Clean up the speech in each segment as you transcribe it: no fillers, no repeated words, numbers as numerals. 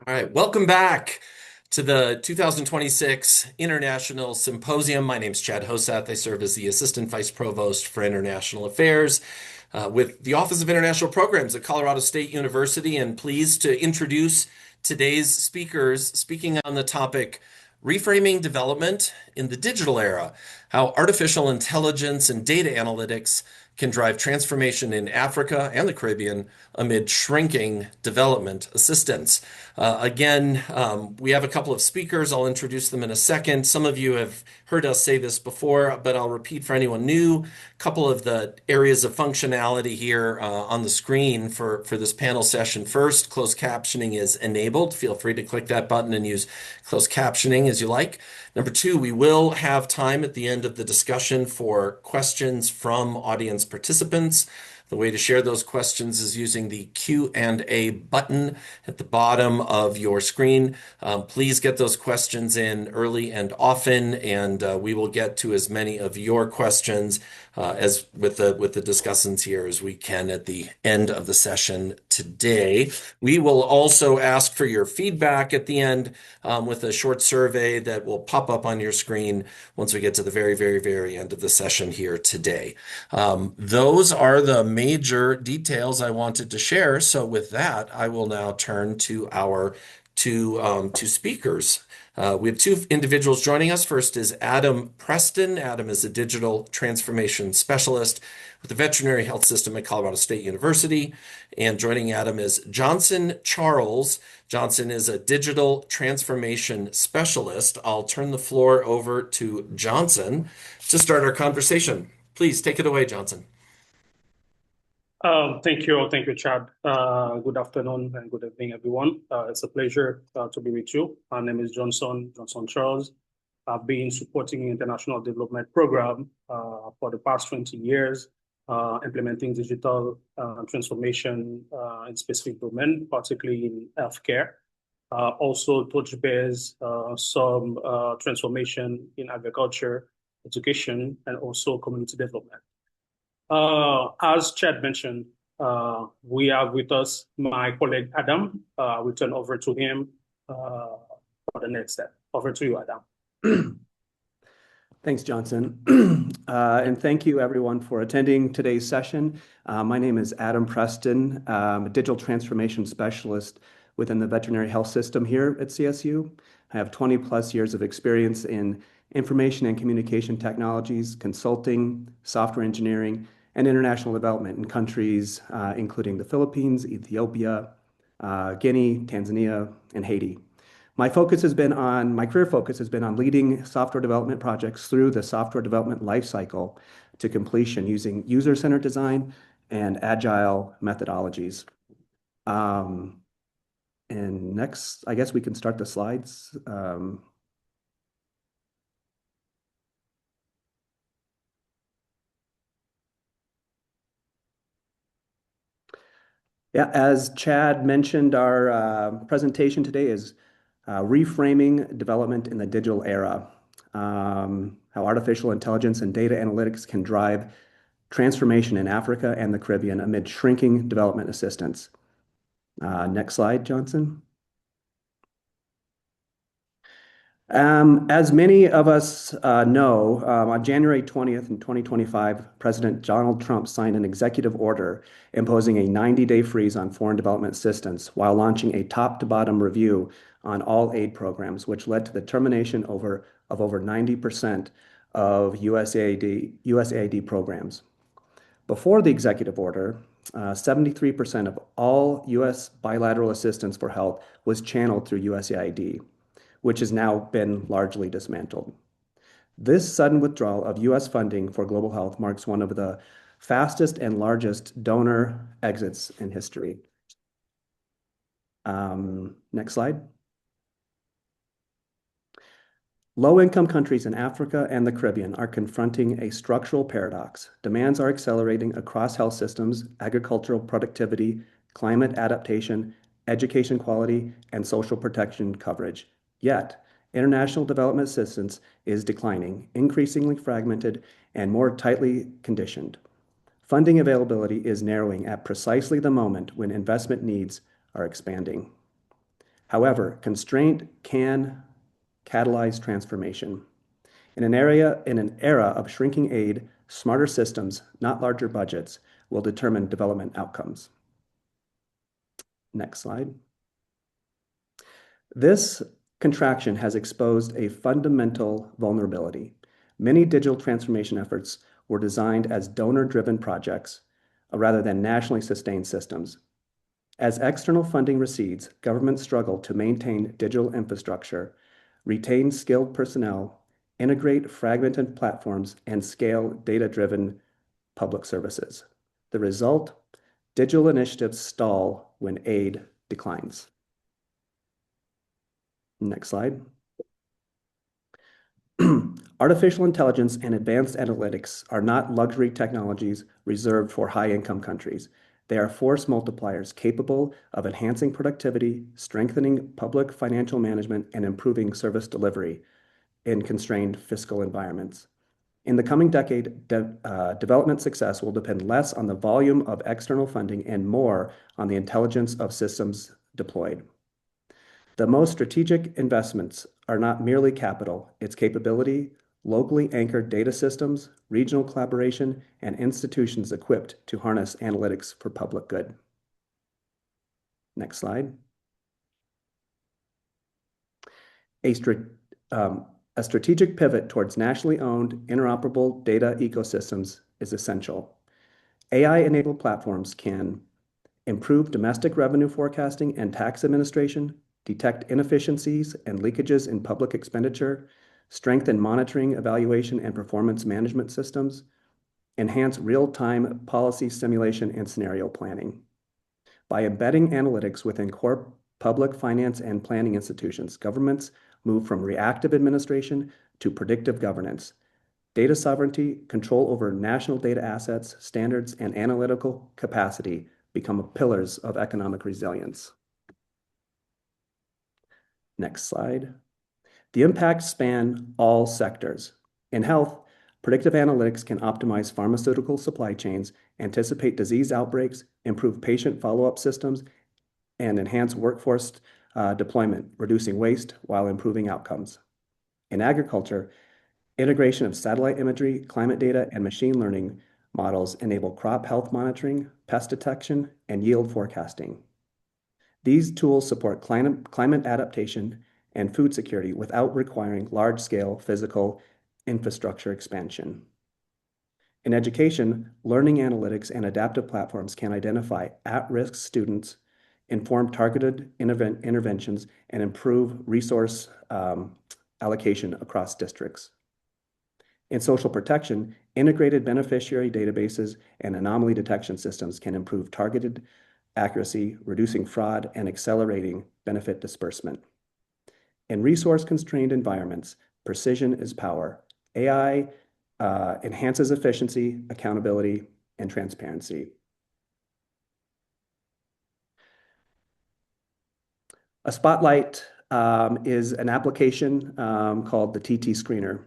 All right, welcome back to the 2026 International Symposium. My name is Chad Hosath. I serve as the Assistant Vice Provost for International Affairs with the Office of International Programs at Colorado State University, and pleased to introduce today's speakers speaking on the topic Reframing Development in the Digital Era, how artificial intelligence and data analytics can drive transformation in Africa and the Caribbean amid shrinking development assistance. We have a couple of speakers. I'll introduce them in a second. Some of you have heard us say this before, but I'll repeat for anyone new. A couple of the areas of functionality here on the screen for this panel session. First, closed captioning is enabled. Feel free to click that button and use closed captioning as you like. Number two, we will have time at the end of the discussion for questions from audience participants. The way to share those questions is using the Q&A button at the bottom of your screen. Please get those questions in early and often, and we will get to as many of your questions as with the discussants here as we can at the end of the session today. We will also ask for your feedback at the end with a short survey that will pop up on your screen once we get to the very, very, very end of the session here today. Those are the major details I wanted to share. So with that, I will now turn to our two speakers. We have two individuals joining us. First is Adam Preston. Adam is a digital transformation specialist with the Veterinary Health System at Colorado State University. And joining Adam is Johnson Charles. Johnson is a digital transformation specialist. I'll turn the floor over to Johnson to start our conversation. Please take it away, Johnson. Thank you, Chad. Good afternoon and good evening, everyone. It's a pleasure to be with you. My name is Johnson Charles. I've been supporting international development program for the past 20 years, implementing digital transformation in specific domain, particularly in healthcare. Also touch base some transformation in agriculture, education, and also community development. As Chad mentioned, we have with us my colleague Adam. We turn over to him for the next step. Over to you, Adam. Thanks, Johnson. And thank you, everyone, for attending today's session. My name is Adam Preston. I'm a digital transformation specialist within the veterinary health system here at CSU. I have 20 plus years of experience in information and communication technologies, consulting, software engineering, and international development in countries including the Philippines, Ethiopia, Guinea, Tanzania, and Haiti. My career focus has been on leading software development projects through the software development lifecycle to completion using user-centered design and agile methodologies. And next, I guess we can start the slides. Yeah, as Chad mentioned, our presentation today is reframing development in the digital era, how artificial intelligence and data analytics can drive transformation in Africa and the Caribbean amid shrinking development assistance. Next slide, Johnson. As many of us know, on January 20th in 2025, President Donald Trump signed an executive order imposing a 90-day freeze on foreign development assistance while launching a top-to-bottom review on all aid programs, which led to the termination of over 90% of USAID programs. Before the executive order, 73% of all U.S. bilateral assistance for health was channeled through USAID, which has now been largely dismantled. This sudden withdrawal of U.S. funding for global health marks one of the fastest and largest donor exits in history. Next slide. Low-income countries in Africa and the Caribbean are confronting a structural paradox. Demands are accelerating across health systems, agricultural productivity, climate adaptation, education quality, and social protection coverage. Yet, international development assistance is declining, increasingly fragmented, and more tightly conditioned. Funding availability is narrowing at precisely the moment when investment needs are expanding. However, constraint can catalyze transformation. In an era of shrinking aid, smarter systems, not larger budgets, will determine development outcomes. Next slide. This contraction has exposed a fundamental vulnerability. Many digital transformation efforts were designed as donor-driven projects rather than nationally sustained systems. As external funding recedes, governments struggle to maintain digital infrastructure, retain skilled personnel, integrate fragmented platforms, and scale data-driven public services. The result, digital initiatives stall when aid declines. Next slide. Artificial intelligence and advanced analytics are not luxury technologies reserved for high-income countries. They are force multipliers capable of enhancing productivity, strengthening public financial management, and improving service delivery in constrained fiscal environments. In the coming decade, development success will depend less on the volume of external funding and more on the intelligence of systems deployed. The most strategic investments are not merely capital, it's capability, locally anchored data systems, regional collaboration, and institutions equipped to harness analytics for public good. Next slide. A strategic pivot towards nationally owned, interoperable data ecosystems is essential. AI-enabled platforms can improve domestic revenue forecasting and tax administration, detect inefficiencies and leakages in public expenditure, strengthen monitoring, evaluation, and performance management systems, enhance real-time policy simulation and scenario planning. By embedding analytics within core public finance and planning institutions, governments move from reactive administration to predictive governance. Data sovereignty, control over national data assets, standards, and analytical capacity become pillars of economic resilience. Next slide. The impacts span all sectors. In health, predictive analytics can optimize pharmaceutical supply chains, anticipate disease outbreaks, improve patient follow-up systems, and enhance workforce deployment, reducing waste while improving outcomes. In agriculture, integration of satellite imagery, climate data, and machine learning models enable crop health monitoring, pest detection, and yield forecasting. These tools support climate adaptation and food security without requiring large-scale physical infrastructure expansion. In education, learning analytics and adaptive platforms can identify at-risk students, inform targeted interventions, and improve resource allocation across districts. In social protection, integrated beneficiary databases and anomaly detection systems can improve targeted accuracy, reducing fraud, and accelerating benefit disbursement. In resource-constrained environments, precision is power. AI enhances efficiency, accountability, and transparency. A spotlight is an application called the TT Screener.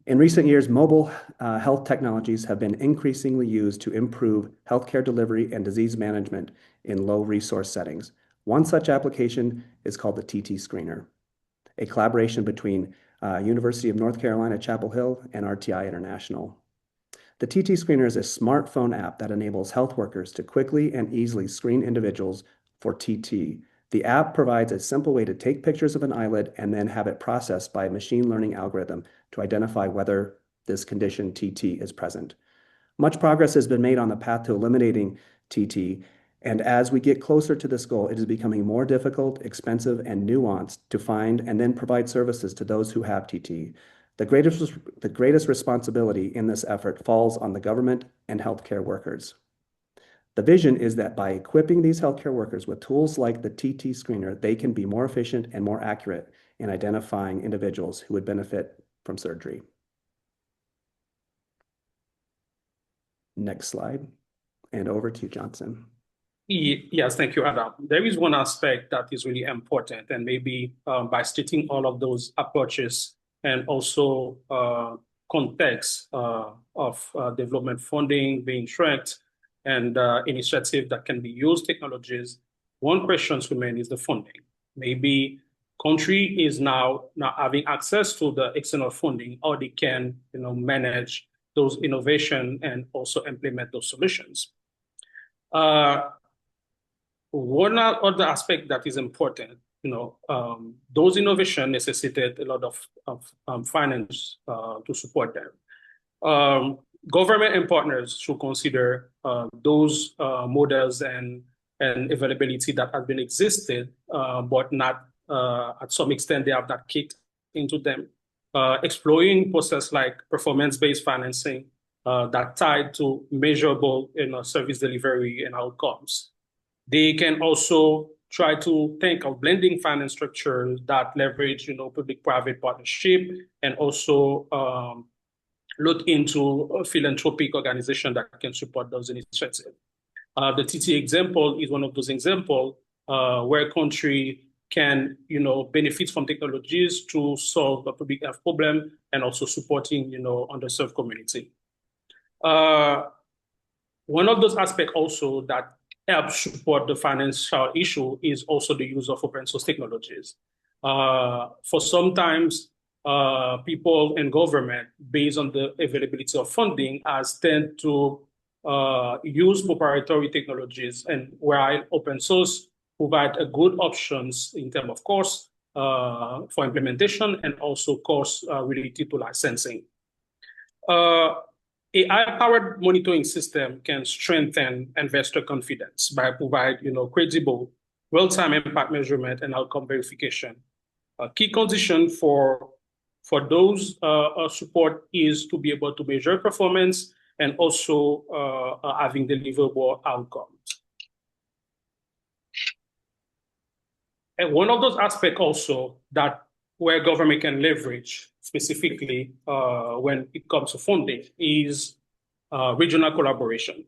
In recent years, mobile health technologies have been increasingly used to improve healthcare delivery and disease management in low-resource settings. One such application is called the TT Screener, a collaboration between University of North Carolina, Chapel Hill, and RTI International. The TT Screener is a smartphone app that enables health workers to quickly and easily screen individuals for TT. The app provides a simple way to take pictures of an eyelid and then have it processed by a machine learning algorithm to identify whether this condition TT is present. Much progress has been made on the path to eliminating TT, and as we get closer to this goal, it is becoming more difficult, expensive, and nuanced to find and then provide services to those who have TT. The greatest responsibility in this effort falls on the government and healthcare workers. The vision is that by equipping these healthcare workers with tools like the TT Screener, they can be more efficient and more accurate in identifying individuals who would benefit from surgery. Next slide, and over to you, Johnson. Yes, thank you, Adam. There is one aspect that is really important, and maybe by stating all of those approaches and also context of development funding being tracked and initiative that can be used technologies, one question remains is the funding. Maybe country is now having access to the external funding, or they can, manage those innovation and also implement those solutions. One other aspect that is important, those innovation necessitate a lot of finance to support them. Government and partners should consider those models and availability that have been existed, but not at some extent they have not kicked into them. Exploring process like performance-based financing that tied to measurable service delivery and outcomes. They can also try to think of blending finance structures that leverage, public-private partnership, and also look into a philanthropic organization that can support those initiatives. The TT example is one of those examples where a country can, benefit from technologies to solve a public health problem and also supporting, underserved community. One of those aspects also that helps support the financial issue is also the use of open source technologies. For sometimes people in government, based on the availability of funding, tend to use proprietary technologies, and while open source provide a good options in terms of cost for implementation and also costs related to licensing. AI-powered monitoring system can strengthen investor confidence by providing, credible real-time impact measurement and outcome verification. A key condition for those support is to be able to measure performance and also having deliverable outcomes. And one of those aspects also that where government can leverage specifically when it comes to funding is regional collaboration.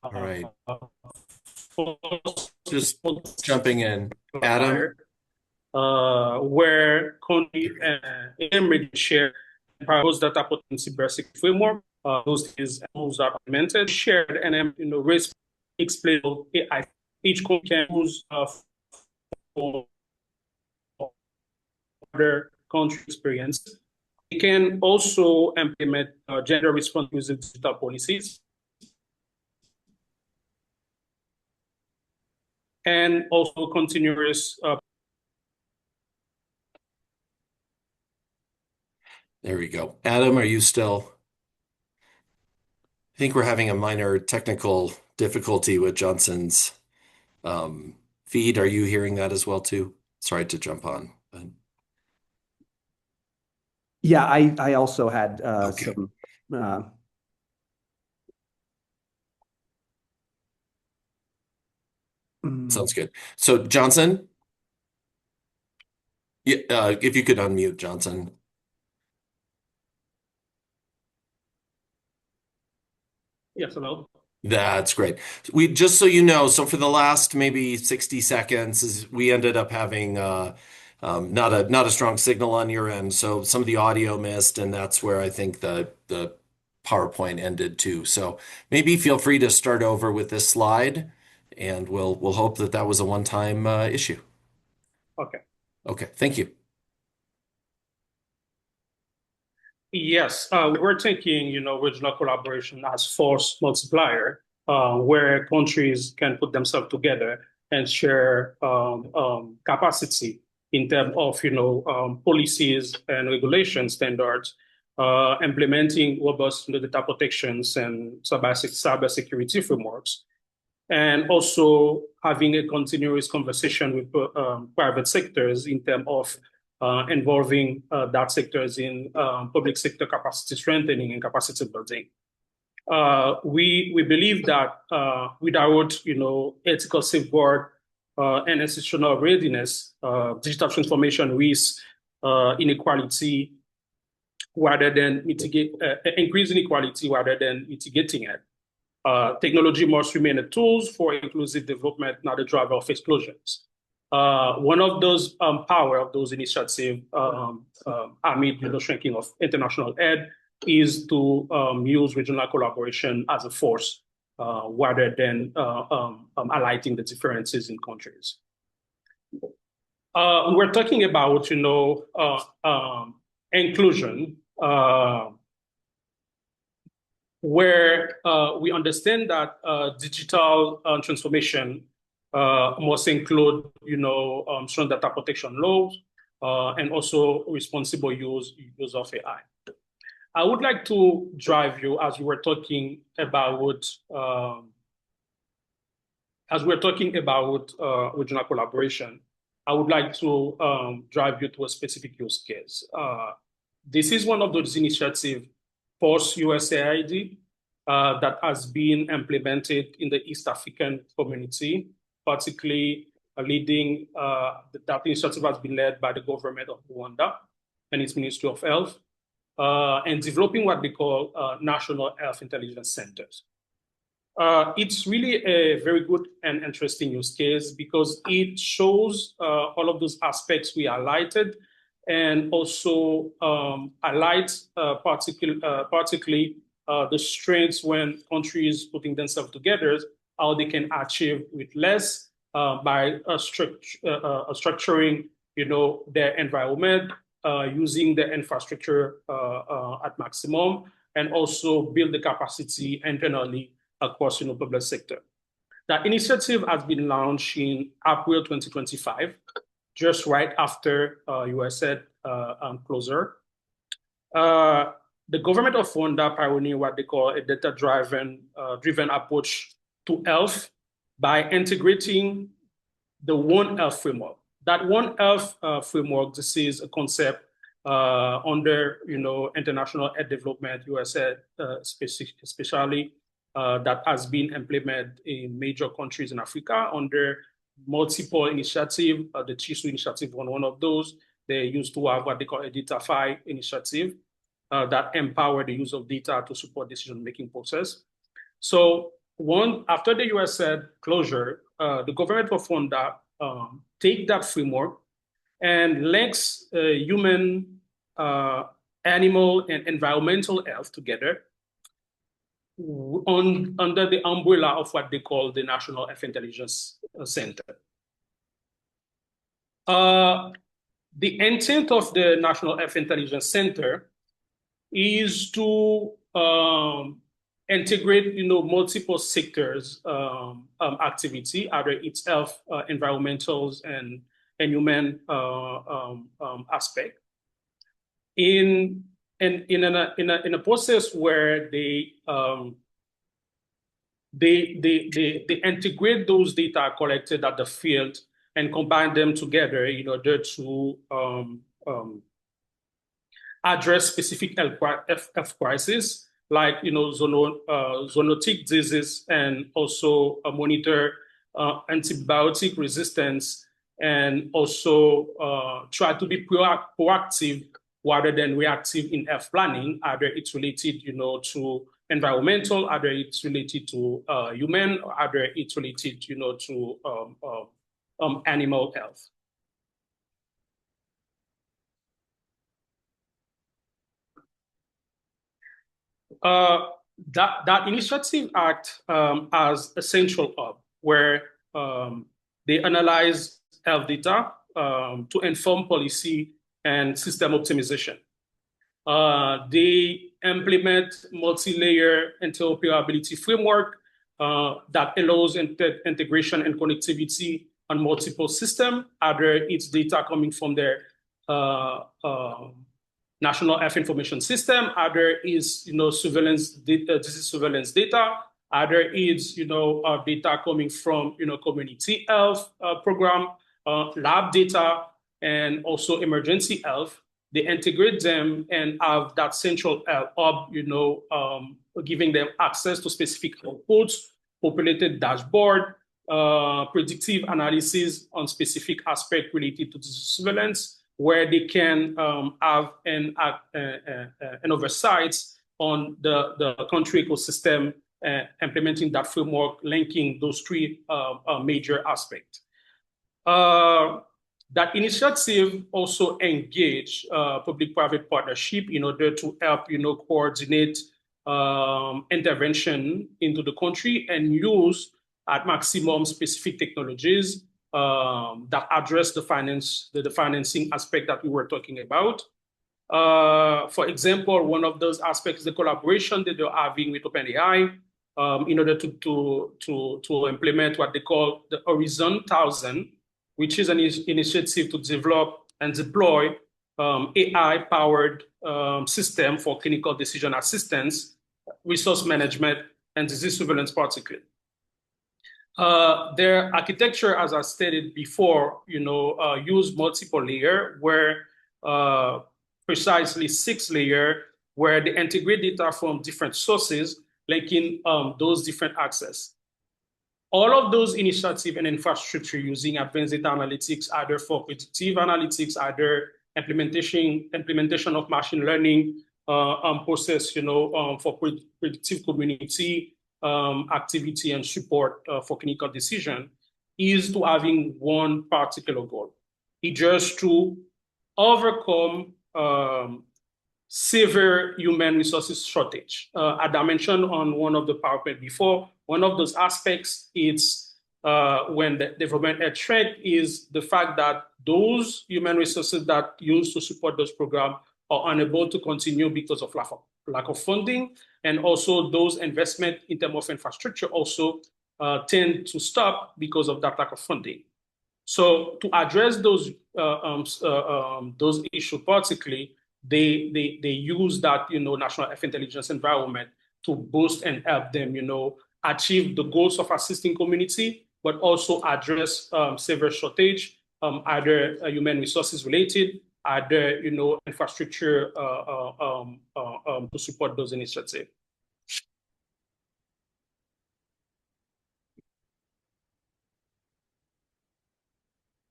All right. Just jumping in. Adam? Where country and share proposed data potency basic framework. Those is tools that are implemented, shared, and risk explainable AI. Each country can use for other country experience. It can also implement gender responsive digital policies and also continuous. There we go. Adam, are you still? I think we're having a minor technical difficulty with Johnson's feed. Are you hearing that as well too? Sorry to jump on. Yeah, I also had Okay. some. Sounds good. So Johnson, if you could unmute Johnson. Yes, hello. That's great. We just so you know, so for the last maybe 60 seconds, we ended up having not a strong signal on your end, so some of the audio missed, and that's where I think the PowerPoint ended too. So maybe feel free to start over with this slide, and we'll hope that that was a one-time issue. Okay. Okay, thank you. Yes, we're taking, regional collaboration as force multiplier, where countries can put themselves together and share capacity in terms of, policies and regulation standards, implementing robust data protections and cyber security frameworks, and also having a continuous conversation with private sectors in terms of involving that sectors in public sector capacity strengthening and capacity building. We believe that without ethical safeguard and institutional readiness, digital transformation risks inequality rather than increase inequality rather than mitigating it. Technology must remain a tool for inclusive development, not a driver of explosions. One of those power of those initiatives amid shrinking of international aid is to use regional collaboration as a force rather than highlighting the differences in countries. We're talking about inclusion, where we understand that digital transformation must include, strong data protection laws and also responsible use of AI. I would like to drive you as we were talking about regional collaboration. I would like to drive you to a specific use case. This is one of those initiatives post-USAID that has been implemented in the East African community, particularly leading, that initiative has been led by the government of Rwanda and its Ministry of Health, and developing what they call national health intelligence centers. It's really a very good and interesting use case because it shows all of those aspects we highlighted and also highlights particularly the strengths when countries putting themselves together, how they can achieve with less by structuring, their environment, using the infrastructure at maximum, and also build the capacity internally across public sector. That initiative has been launched in April 2025, just right after USAID closure. The government of Rwanda pioneered what they call a data-driven approach to health by integrating the One Health framework. That One Health framework, this is a concept under international aid development, USAID especially, that has been implemented in major countries in Africa under multiple initiatives. The CHISU initiative was one of those. They used to have what they call a DataFi initiative that empower the use of data to support decision-making process. So after the USAID closure, the government of Rwanda take that framework and links human, animal, and environmental health together under the umbrella of what they call the National Health Intelligence Center. The intent of the National Health Intelligence Center is to integrate, multiple sectors activity, either it's health, environmentals, and human aspect. In a process where they integrate those data collected at the field and combine them together in order to address specific health crises like zoonotic disease, and also monitor antibiotic resistance, and also try to be proactive rather than reactive in health planning. Either it's related, to environmental, either it's related to human, or either it's related, to animal health. That initiative act as a central hub where they analyze health data to inform policy and system optimization. They implement multi-layer interoperability framework that allows integration and connectivity on multiple systems, either it's data coming from their National Health Information System, either is surveillance data, disease surveillance data, either it's data coming from community health program, lab data, and also emergency health. They integrate them and have that central hub, giving them access to specific outputs, populated dashboard, predictive analysis on specific aspect related to disease surveillance, where they can have an oversight on the country ecosystem, implementing that framework, linking those three major aspects. That initiative also engage public-private partnership in order to help, coordinate intervention into the country and use at maximum specific technologies that address the financing aspect that we were talking about. For example, one of those aspects is the collaboration that they're having with OpenAI in order to implement what they call the Horizon 1000, which is an initiative to develop and deploy AI-powered system for clinical decision assistance, resource management, and disease surveillance particularly. Their architecture, as I stated before, use multiple layer where precisely 6 layer where they integrate data from different sources, linking those different access. All of those initiatives and infrastructure using advanced data analytics, either for predictive analytics, either implementation of machine learning process, for predictive community activity and support for clinical decision, is to having one particular goal. It's just to overcome severe human resources shortage. As I mentioned on one of the PowerPoint before, one of those aspects is when the development health threat is the fact that those human resources that used to support those programs are unable to continue because of lack of funding, and also those investment in terms of infrastructure also tend to stop because of that lack of funding. So to address those issues particularly, they use that national health intelligence environment to boost and help them achieve the goals of assisting community, but also address severe shortage, either human resources related, either infrastructure to support those initiatives.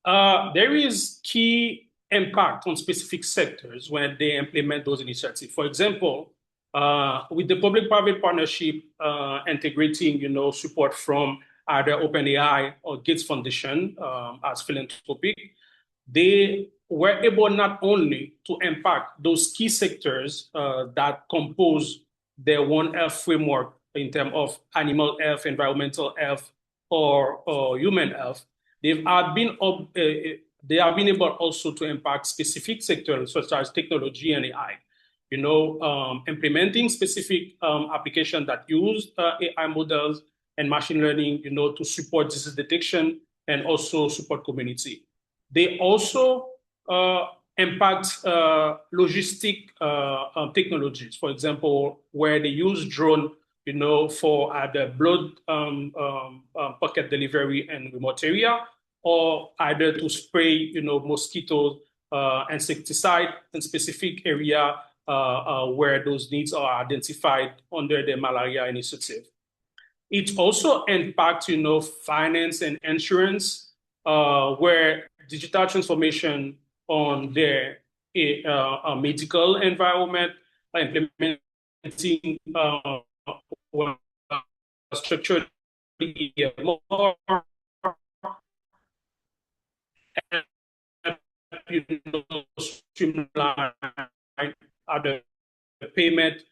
There is key impact on specific sectors when they implement those initiatives. For example, with the public-private partnership integrating, support from either OpenAI or Gates Foundation as philanthropic, they were able not only to impact those key sectors that compose their One Health framework in terms of animal health, environmental health, or human health, they have been able also to impact specific sectors such as technology and AI. Implementing specific applications that use AI models and machine learning, to support disease detection and also support community. They also impact logistic technologies, for example, where they use drone, for either blood pocket delivery in remote area, or either to spray, mosquito insecticide in specific area where those needs are identified under the malaria initiative. It also impacts, finance and insurance, where digital transformation on their medical environment, implementing structured more streamline other payment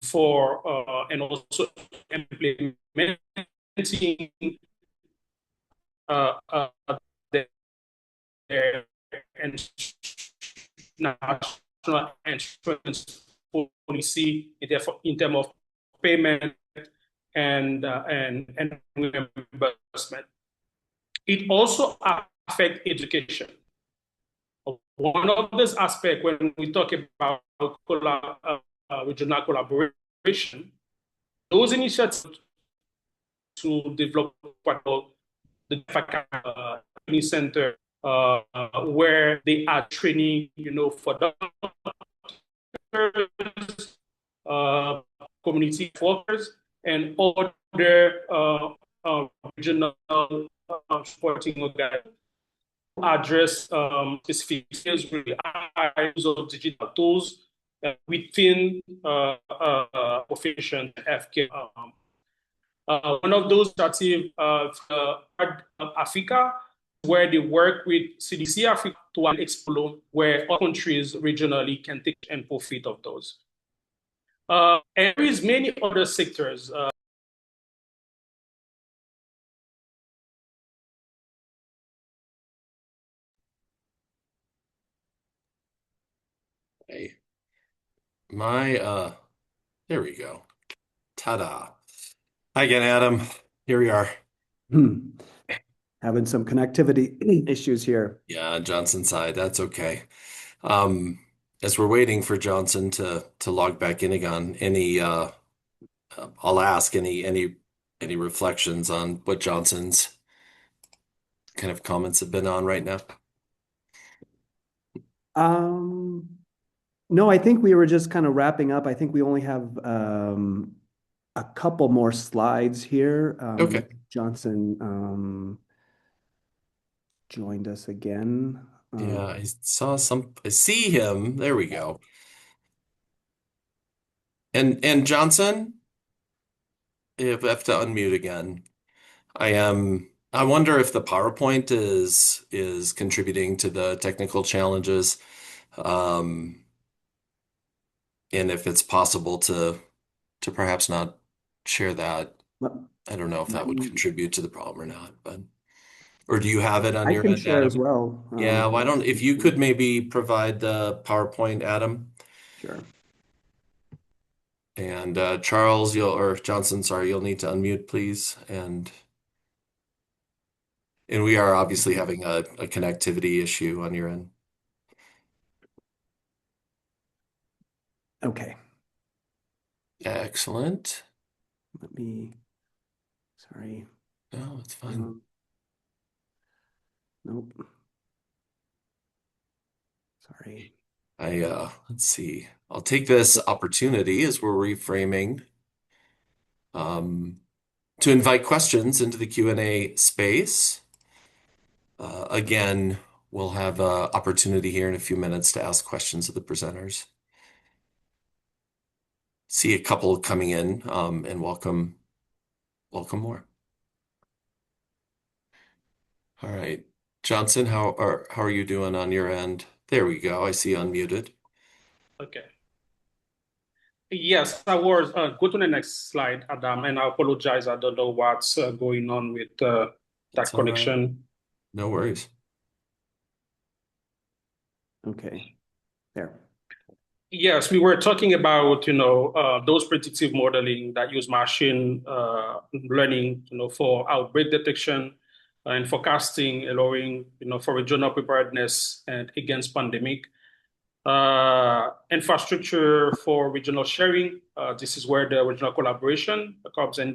for and also implementing their national insurance policy in terms of payment and reimbursement. It also affects education. One of those aspects when we talk about regional collaboration, those initiatives to develop what the training center where they are training, for doctors, community workers, and other regional supporting organizations address specific skills with the use of digital tools within profession healthcare. One of those initiatives Africa, where they work with CDC Africa to explore where all countries regionally can take and profit of those. And there is many other sectors. Hey, there we go. Ta-da. Hi again, Adam. Here we are. Having some connectivity issues here. Yeah, Johnson side. That's okay. Um, as we're waiting for Johnson to log back in again, I'll ask any reflections on what Johnson's kind of comments have been on right now. No, I think we were just kind of wrapping up. I think we only have a couple more slides here. Okay. Johnson joined us again. Yeah, I see him. There we go. And Johnson, if I have to unmute again. I wonder if the PowerPoint is contributing to the technical challenges. Um, and if it's possible to perhaps not share that. Let, I don't know if let that would me, contribute to the problem or not, but or do you have it on I your can end, share as Adam? well. Yeah, why don't if you could maybe provide the PowerPoint, Adam, Sure. and Charles, or Johnson, sorry, you'll need to unmute, please. And we are obviously having a connectivity issue on your end. Okay. Excellent. Sorry. No, it's fine. Nope. Sorry. Let's see. I'll take this opportunity as we're reframing to invite questions into the Q&A space. Again, we'll have an opportunity here in a few minutes to ask questions of the presenters. See a couple coming in, and welcome more. All right. Johnson, how are you doing on your end? There we go. I see unmuted. Okay. Yes, I was. Go to the next slide, Adam, and I apologize. I don't know what's going on with that That's all right. connection. No worries. Okay. There. Yes, we were talking about, those predictive modeling that use machine learning, for outbreak detection and forecasting, allowing, for regional preparedness and against pandemic. Infrastructure for regional sharing. This is where the regional collaboration comes in.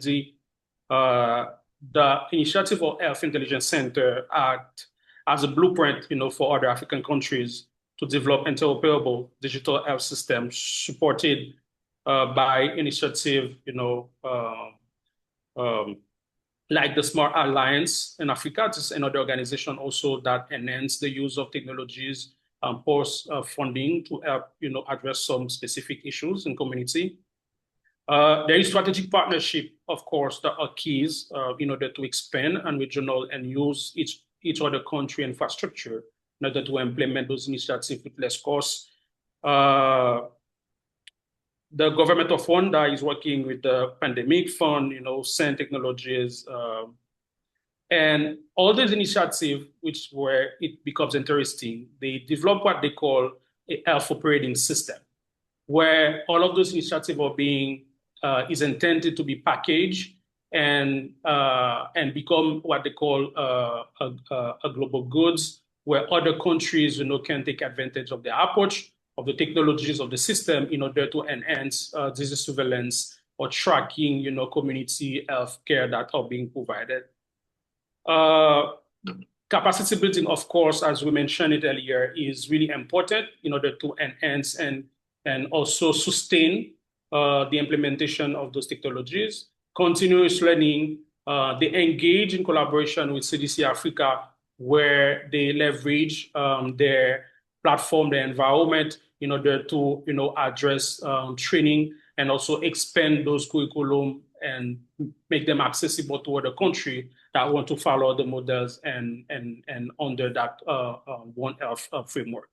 The initiative of Health Intelligence Center act as a blueprint, for other African countries to develop interoperable digital health systems supported by initiative, like the Smart Alliance in Africa. This is another organization also that enhance the use of technologies and post funding to help, address some specific issues in community. There is strategic partnership, of course, that are keys in order to expand and regional and use each other country infrastructure in order to implement those initiatives with less cost. The government of Rwanda is working with the pandemic fund, send technologies, and all these initiatives, which where it becomes interesting, they develop what they call a health operating system, where all of those initiatives are being is intended to be packaged and become what they call a global goods, where other countries, can take advantage of the approach of the technologies of the system in order to enhance disease surveillance or tracking, community health care that are being provided. Capacity building, of course, as we mentioned it earlier, is really important in order to enhance and also sustain the implementation of those technologies. Continuous learning, they engage in collaboration with CDC Africa, where they leverage their platform, their environment, in order to address training and also expand those curriculum and make them accessible to other countries that want to follow the models and under that One Health framework.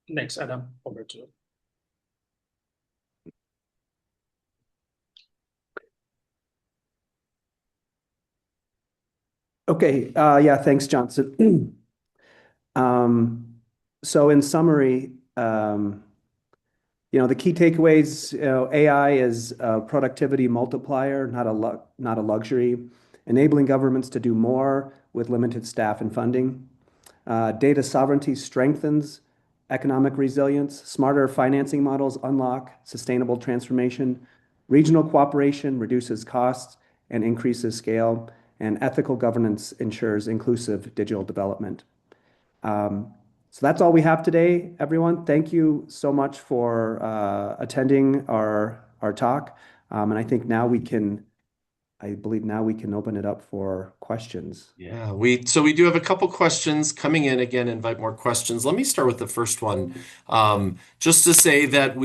Next, Adam, over to you. Okay, yeah, thanks, Johnson. So in summary, the key takeaways, AI is a productivity multiplier, not a luxury, enabling governments to do more with limited staff and funding. Data sovereignty strengthens economic resilience. Smarter financing models unlock sustainable transformation. Regional cooperation reduces costs and increases scale. And ethical governance ensures inclusive digital development. So that's all we have today, everyone. Thank you so much for attending our talk. And I believe now we can open it up for questions. Yeah, we do have a couple questions coming in. Again, invite more questions. Let me start with the first one. Just to say that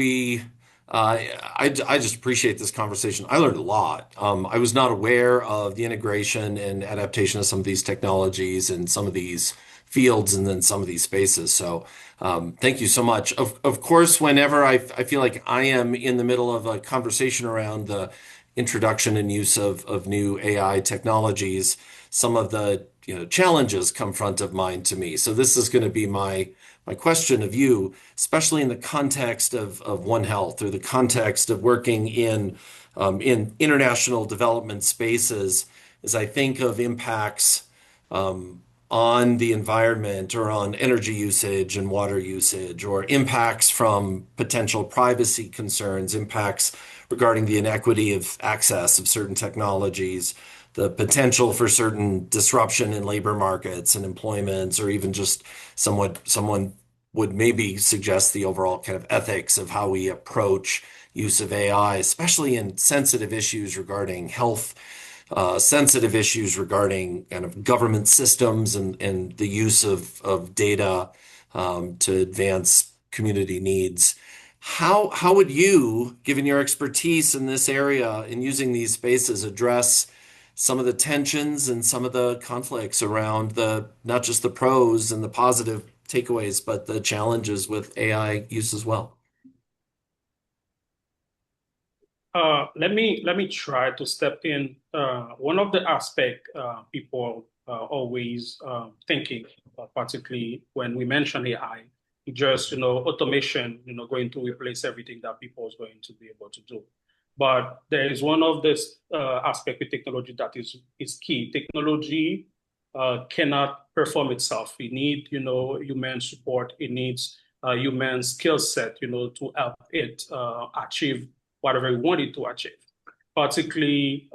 I just appreciate this conversation. I learned a lot. I was not aware of the integration and adaptation of some of these technologies and some of these fields and then some of these spaces. So thank you so much. Of course, whenever I feel like I am in the middle of a conversation around the introduction and use of new AI technologies, some of the challenges come front of mind to me. So this is going to be my question of you, especially in the context of One Health or the context of working in international development spaces, as I think of impacts on the environment or on energy usage and water usage, or impacts from potential privacy concerns, impacts regarding the inequity of access of certain technologies, the potential for certain disruption in labor markets and employments, or even just someone would maybe suggest the overall kind of ethics of how we approach use of AI, especially in sensitive issues regarding health, sensitive issues regarding kind of government systems and the use of data to advance community needs. How would you, given your expertise in this area in using these spaces, address some of the tensions and some of the conflicts around not just the pros and the positive takeaways, but the challenges with AI use as well? Let me try to step in. One of the aspects people always thinking, particularly when we mention AI, just automation, going to replace everything that people is going to be able to do. But there is one of this aspect with technology that is key. Technology cannot perform itself. It needs human support. It needs human skill set to help it achieve whatever we want it to achieve. Particularly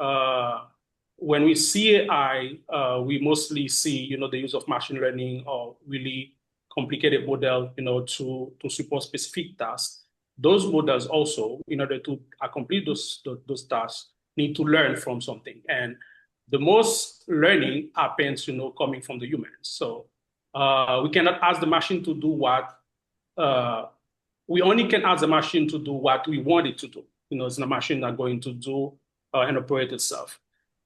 when we see AI, we mostly see the use of machine learning or really complicated model to support specific tasks. Those models also, in order to accomplish those tasks, need to learn from something. And the most learning happens coming from the humans. So we cannot ask the machine to do what we only can ask the machine to do what we want it to do. It's not a machine that's going to do and operate itself.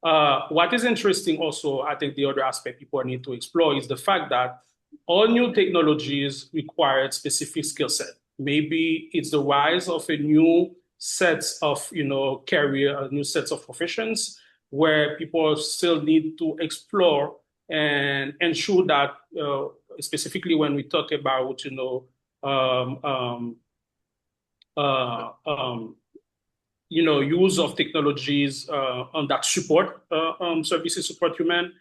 What is interesting also, I think the other aspect people need to explore is the fact that all new technologies require specific skill set. Maybe it's the rise of a new set of career, new sets of professions where people still need to explore and ensure that specifically when we talk about use of technologies that support services, support human.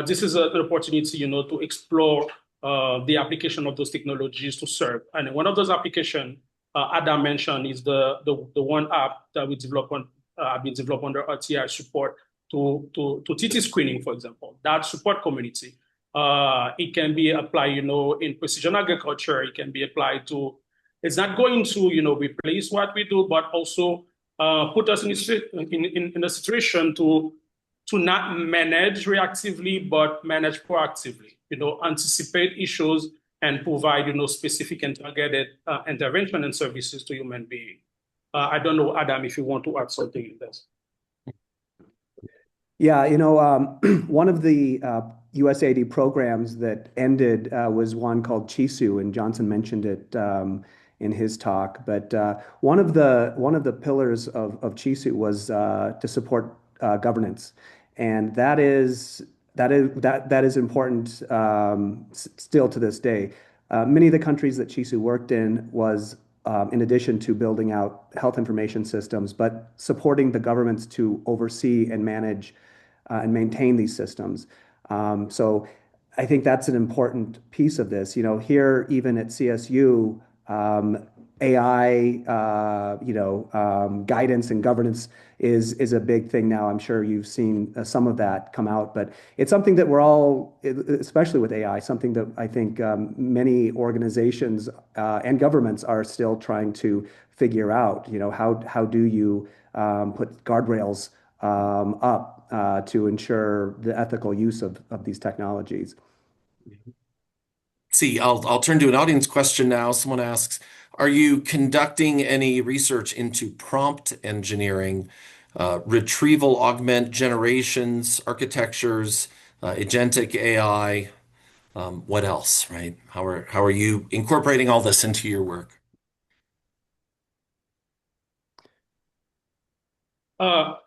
This is an opportunity, to explore the application of those technologies to serve. And one of those applications Adam mentioned is the one app that we developed have been developed under RTI support to TT screening, for example, that support community. It can be applied, in precision agriculture. It can be applied to, it's not going to, replace what we do, but also put us in a situation to not manage reactively, but manage proactively, anticipate issues and provide, specific and targeted intervention and services to human beings. I don't know, Adam, if you want to add something in this. Yeah, one of the USAID programs that ended was one called CHISU, and Johnson mentioned it in his talk. But one of the pillars of CHISU was to support governance, and that is important still to this day. Many of the countries that CHISU worked in was in addition to building out health information systems, but supporting the governments to oversee and manage and maintain these systems. So I think that's an important piece of this. Here, even at CSU, AI, guidance and governance is a big thing now. I'm sure you've seen some of that come out, but it's something that we're all, especially with AI, something that I think many organizations and governments are still trying to figure out. How do you put guardrails up to ensure the ethical use of these technologies? See, I'll turn to an audience question now. Someone asks, are you conducting any research into prompt engineering, retrieval augment generations, architectures, agentic AI? What else, right? How are you incorporating all this into your work?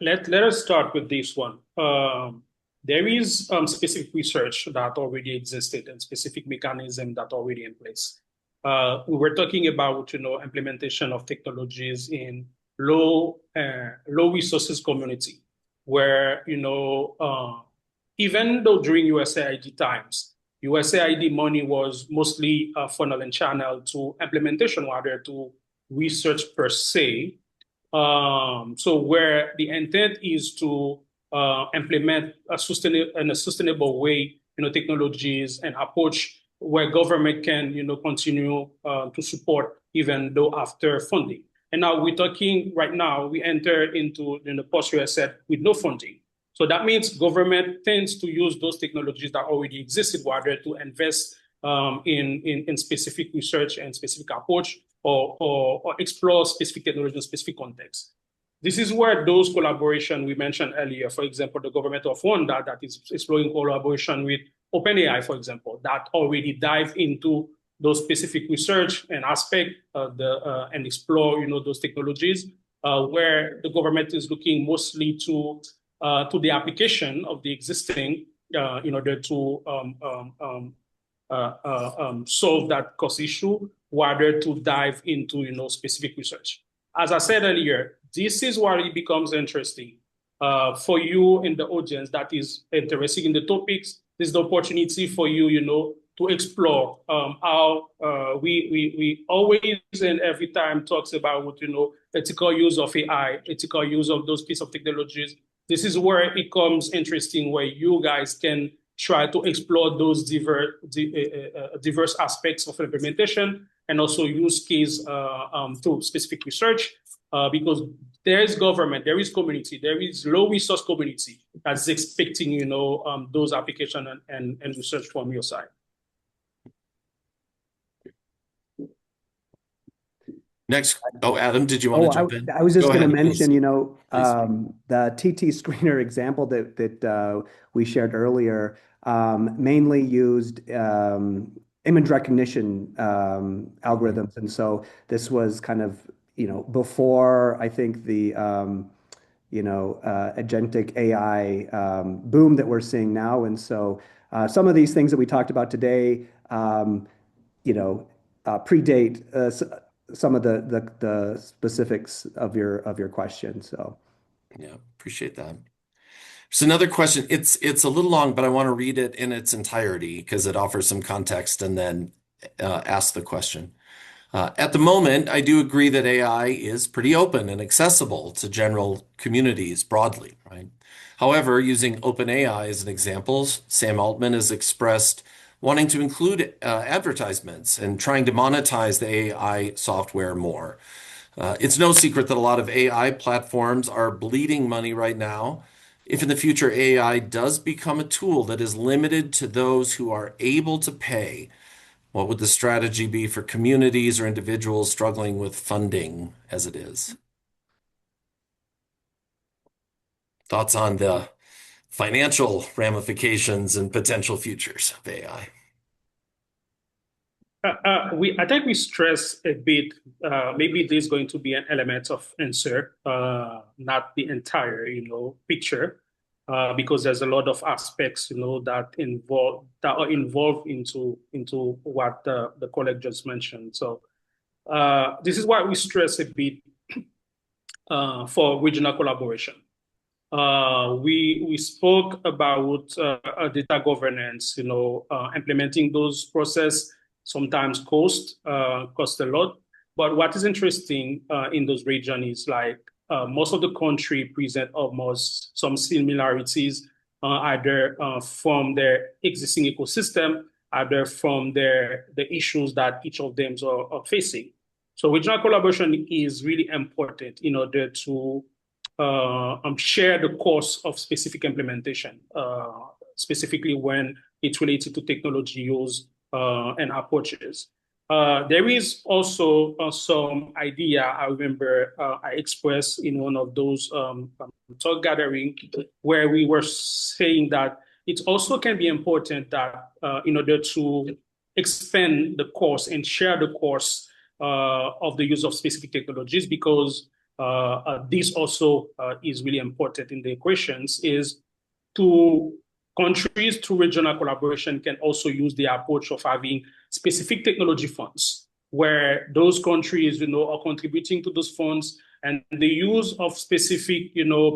Let us start with this one. There is specific research that already existed and specific mechanism that already in place. We were talking about, implementation of technologies in low resources community, where, even though during USAID times, USAID money was mostly funneled and channeled to implementation rather to research per se. So where the intent is to implement in a sustainable way, technologies and approach where government can, continue to support even though after funding. And now we're talking right now, we enter into the post-USAID with no funding. So that means government tends to use those technologies that already existed rather to invest in specific research and specific approach or explore specific technology in specific context. This is where those collaboration we mentioned earlier, for example, the government of Rwanda that is exploring collaboration with OpenAI, for example, that already dive into those specific research and aspect and explore, those technologies, where the government is looking mostly to the application of the existing in order to solve that cost issue, rather to dive into specific research. As I said earlier, this is where it becomes interesting for you in the audience that is interested in the topics. This is the opportunity for you, to explore how we always and every time talks about, ethical use of AI, ethical use of those pieces of technologies. This is where it becomes interesting, where you guys can try to explore those diverse aspects of implementation and also use case through specific research, because there is government, there is community, there is low resource community that's expecting, those application and research from your side. Next. Oh, Adam, did you want to jump in? I was just going to mention, please. the TT screener example that we shared earlier mainly used image recognition algorithms. And so this was kind of, before I think the, agentic AI boom that we're seeing now. And so some of these things that we talked about today, predate some of the specifics of your question. So, yeah, appreciate that. So another question. It's a little long, but I want to read it in its entirety because it offers some context and then ask the question. At the moment, I do agree that AI is pretty open and accessible to general communities broadly, right? However, using OpenAI as an example, Sam Altman has expressed wanting to include advertisements and trying to monetize the AI software more. It's no secret that a lot of AI platforms are bleeding money right now. If in the future AI does become a tool that is limited to those who are able to pay, what would the strategy be for communities or individuals struggling with funding as it is? Thoughts on the financial ramifications and potential futures of AI? I think we stress a bit, maybe there's going to be an element of answer, not the entire, picture, because there's a lot of aspects, that are involved into what the colleague just mentioned. So this is why we stress a bit for regional collaboration. We spoke about data governance, implementing those process sometimes cost a lot. But what is interesting in those regions is like most of the country present almost some similarities, either from their existing ecosystem, either from the issues that each of them are facing. So regional collaboration is really important in order to share the cost of specific implementation, specifically when it's related to technology use and approaches. There is also some idea I remember I expressed in one of those talk gathering where we were saying that it also can be important that in order to expand the course and share the course of the use of specific technologies, because this also is really important in the equations, is to countries through regional collaboration can also use the approach of having specific technology funds where those countries, are contributing to those funds, and the use of specific,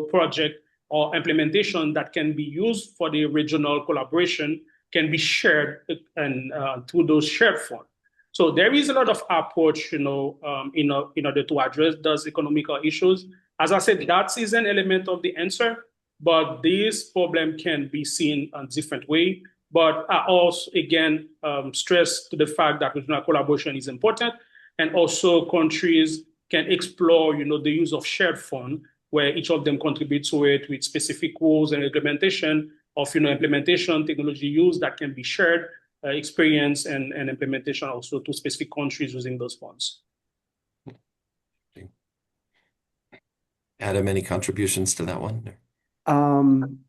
project or implementation that can be used for the regional collaboration can be shared and through those shared funds. So there is a lot of approach, in order to address those economical issues. As I said, that is an element of the answer, but this problem can be seen in different way. But I also, again, stress to the fact that regional collaboration is important, and also countries can explore, the use of shared fund, where each of them contribute to it with specific rules and implementation of, implementation technology use that can be shared, experience and implementation also to specific countries using those funds. Adam, any contributions to that one? Um,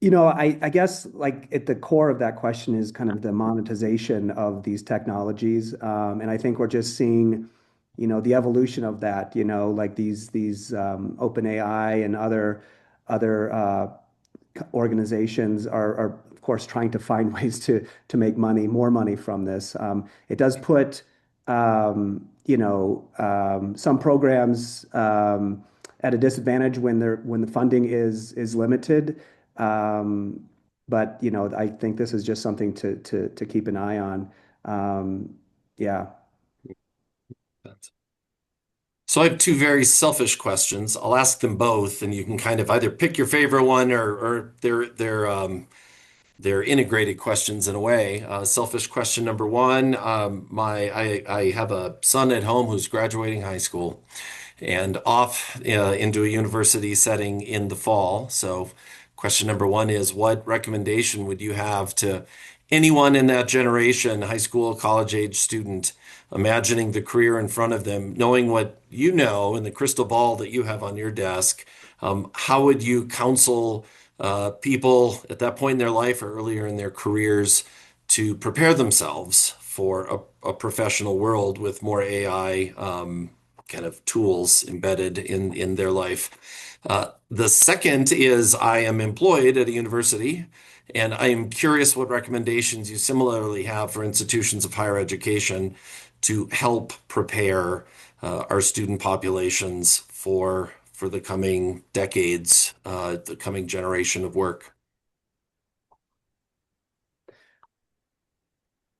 I guess like at the core of that question is kind of the monetization of these technologies. And I think we're just seeing, the evolution of that, like these open AI and other organizations are of course trying to find ways to make more money from this. It does put some programs at a disadvantage when the funding is limited. Um, but I think this is just something to keep an eye on. Yeah. So I have two very selfish questions. I'll ask them both, and you can kind of either pick your favorite one, or they're integrated questions in a way. Selfish question number one: I have a son at home who's graduating high school and off into a university setting in the fall. So, question number one is, what recommendation would you have to anyone in that generation, high school, college age student, imagining the career in front of them, knowing what you know and the crystal ball that you have on your desk? How would you counsel people at that point in their life or earlier in their careers to prepare themselves for a professional world with more AI kind of tools embedded in their life? The second is, I am employed at a university, and I am curious what recommendations you similarly have for institutions of higher education to help prepare our student populations for the coming decades, the coming generation of work.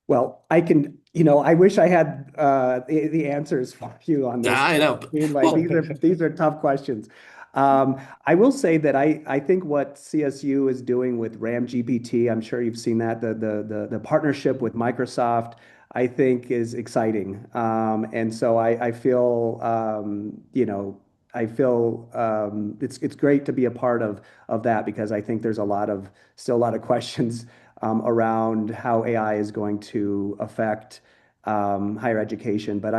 Well, I wish I had the answers for you on this. I know. I mean, like Well, these are tough questions. I will say that I think what CSU is doing with RAM GPT, I'm sure you've seen that the partnership with Microsoft, I think is exciting. And so I feel I feel it's great to be a part of that because I think there's still a lot of questions around how AI is going to affect higher education. But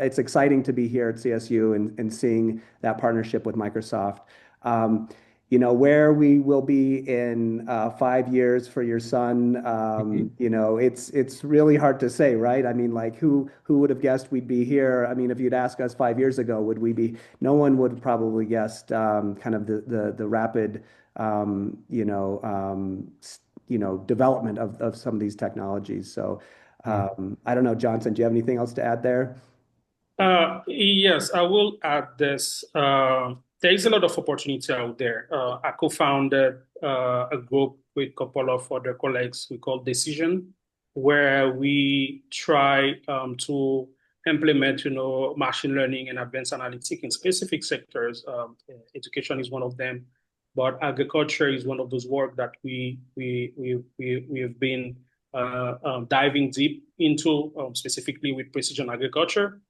it's exciting to be here at CSU and seeing that partnership with Microsoft. Um, where we will be in 5 years for your son, mhm. it's really hard to say, right? I mean, like who would have guessed we'd be here? I mean, if you'd asked us 5 years ago, would we be? No one would have probably guessed kind of the rapid development of some of these technologies. So I don't know, Johnson, do you have anything else to add there? Yes, I will add this. There is a lot of opportunity out there. I co-founded a group with a couple of other colleagues we call Decision, where we try to implement, machine learning and advanced analytics in specific sectors. Education is one of them, but agriculture is one of those work that we have been diving deep into, specifically with precision agriculture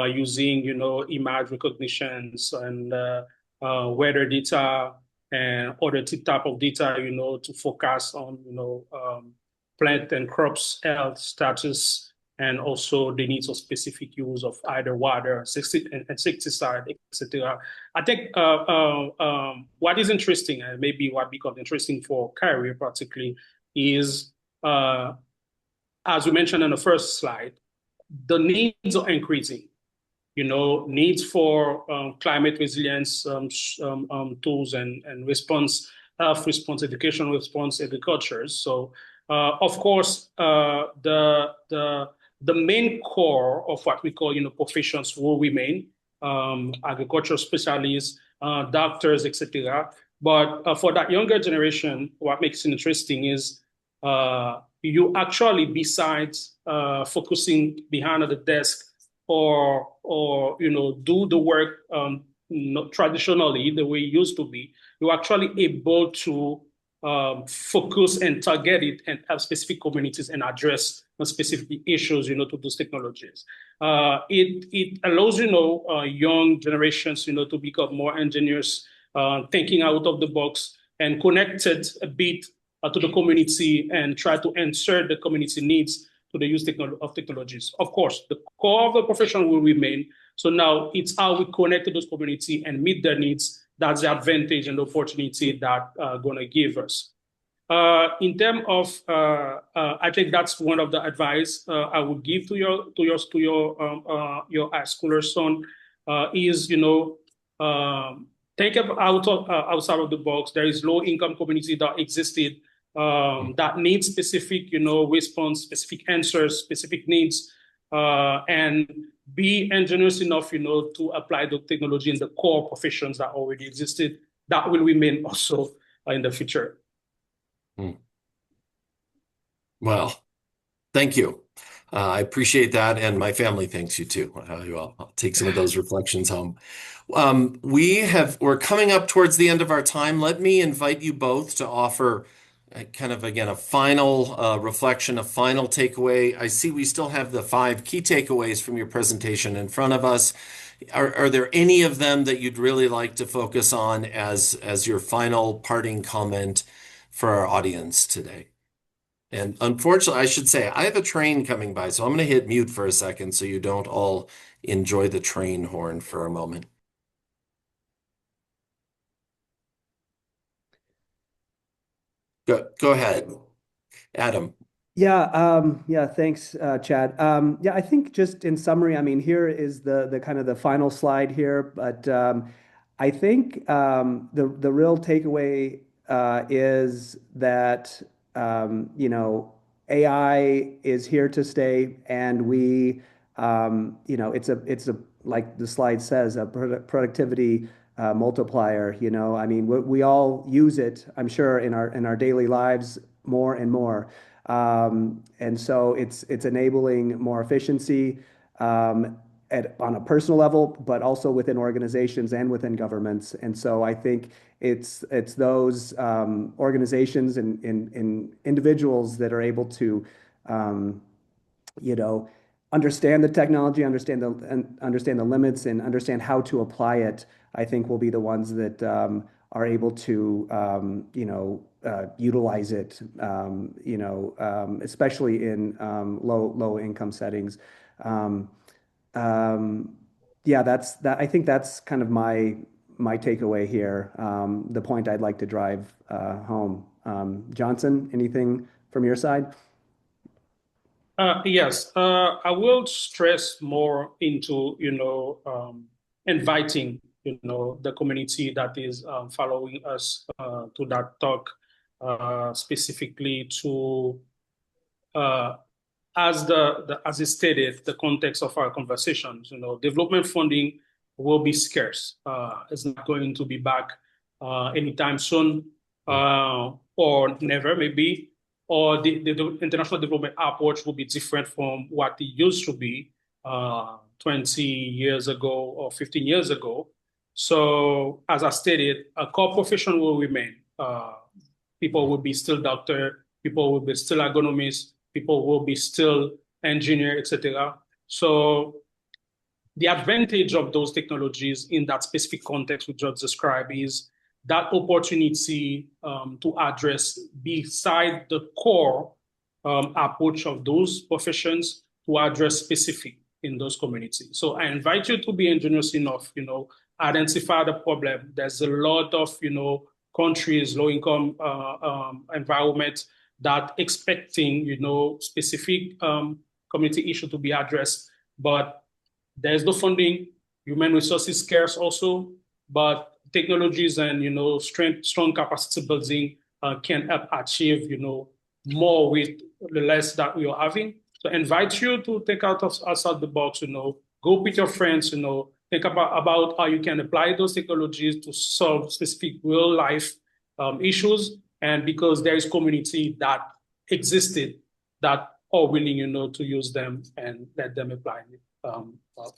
using, image recognitions and weather data and other type of data, to focus on, plant and crops health status and also the needs of specific use of either water, insecticide, etc. I think what is interesting and maybe what becomes interesting for career particularly is, as we mentioned in the first slide, the needs are increasing, needs for climate resilience tools and response, health response, education response, agriculture. So, of course, the main core of what we call, professions will remain agricultural specialists, doctors, etc. But for that younger generation, what makes it interesting is you actually, besides focusing behind the desk or do the work not traditionally the way it used to be, you're actually able to focus and target it and have specific communities and address specific issues, to those technologies. It allows, young generations, to become more engineers, thinking out of the box and connected a bit to the community and try to answer the community needs to the use of technologies. Of course, the core of the profession will remain. So now it's how we connect to those community and meet their needs. That's the advantage and the opportunity that going to give us. In terms of, I think that's one of the advice I would give to your high schooler son is, think of outside of the box. There is low income community that existed that needs specific, response, specific answers, specific needs, and be ingenious enough, to apply the technology in the core professions that already existed. That will remain also in the future. Hmm. Well, thank you. I appreciate that, and my family thanks you too. I'll take some of those reflections home. We're coming up towards the end of our time. Let me invite you both to offer kind of again a final reflection, a final takeaway. I see we still have the 5 key takeaways from your presentation in front of us. Are there any of them that you'd really like to focus on as your final parting comment for our audience today? And unfortunately, I should say, I have a train coming by, so I'm going to hit mute for a second so you don't all enjoy the train horn for a moment. Go ahead, Adam. Yeah, thanks, Chad. Yeah, I think just in summary, I mean, here is the kind of the final slide here, but I think the real takeaway is that AI is here to stay, and it's a like the slide says, a productivity multiplier. I mean, we all use it, I'm sure, in our daily lives more and more. And so it's enabling more efficiency on a personal level, but also within organizations and within governments. And so I think it's those organizations and individuals that are able to um, you know, understand the technology, understand the limits, and understand how to apply it. I think will be the ones that are able to utilize it. Especially in low income settings. Um, um, yeah, that's that. I think that's kind of my takeaway here. The point I'd like to drive home. Johnson, anything from your side? Yes, I will stress more into, inviting, the community that is following us to that talk, specifically to uh, as it stated, the context of our conversations, development funding will be scarce. It's not going to be back anytime soon, or never maybe, or the international development approach will be different from what it used to be 20 years ago or 15 years ago. So, as I stated, a core profession will remain. People will be still doctor, people will be still agronomists, people will be still engineer, etc. So the advantage of those technologies in that specific context we just described is that opportunity to address beside the core approach of those professions to address specific in those communities. So I invite you to be ingenious enough, identify the problem. There's a lot of, countries, low income environment that expecting, specific community issue to be addressed, but there's no funding, human resources scarce also, but technologies and strong capacity building can help achieve more with the less that we are having. So I invite you to think outside the box. Go with your friends. Think about how you can apply those technologies to solve specific real life issues. And because there is community that existed that are willing, to use them and let them apply it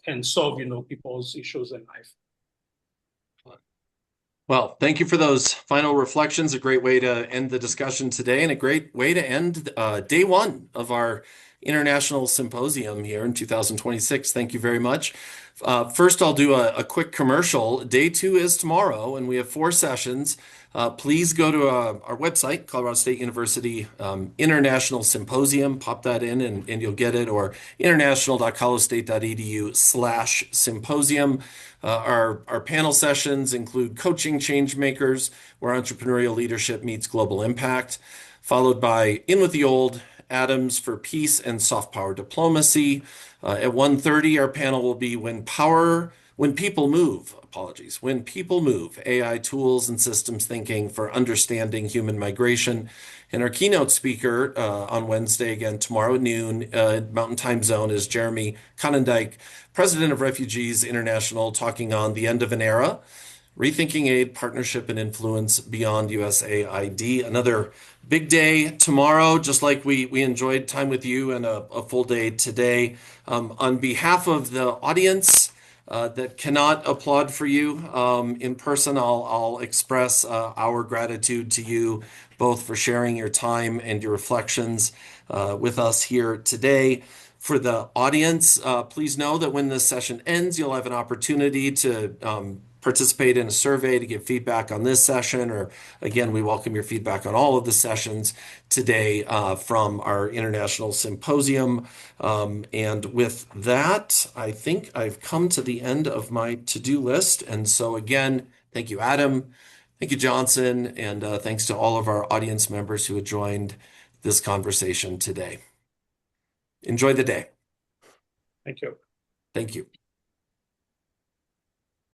and solve, people's issues in life. Well, thank you for those final reflections. A great way to end the discussion today, and a great way to end day one of our International Symposium here in 2026. Thank you very much. First, I'll do a quick commercial. Day two is tomorrow, and we have 4 sessions. Please go to our website, Colorado State University International Symposium. Pop that in and you'll get it, or international.colostate.edu/symposium. Our panel sessions include Coaching Changemakers, where entrepreneurial leadership meets global impact, followed by In with the Old, Atoms for Peace and Soft Power Diplomacy. At 1:30, our panel will be When People Move, When People Move, AI Tools and Systems Thinking for Understanding Human Migration. And our keynote speaker on Wednesday, again tomorrow at noon, Mountain Time Zone, is Jeremy Conondike, President of Refugees International, talking on the end of an era, rethinking aid, partnership, and influence beyond USAID. Another big day tomorrow, just like we enjoyed time with you, and a full day today. On behalf of the audience that cannot applaud for you in person, I'll express our gratitude to you both for sharing your time and your reflections with us here today. For the audience, please know that when this session ends, you'll have an opportunity to participate in a survey to give feedback on this session, or again, we welcome your feedback on all of the sessions today from our International Symposium. And with that, I think I've come to the end of my to-do list. And so again, thank you, Adam. Thank you, Johnson. And thanks to all of our audience members who have joined this conversation today. Enjoy the day. Thank you. Thank you.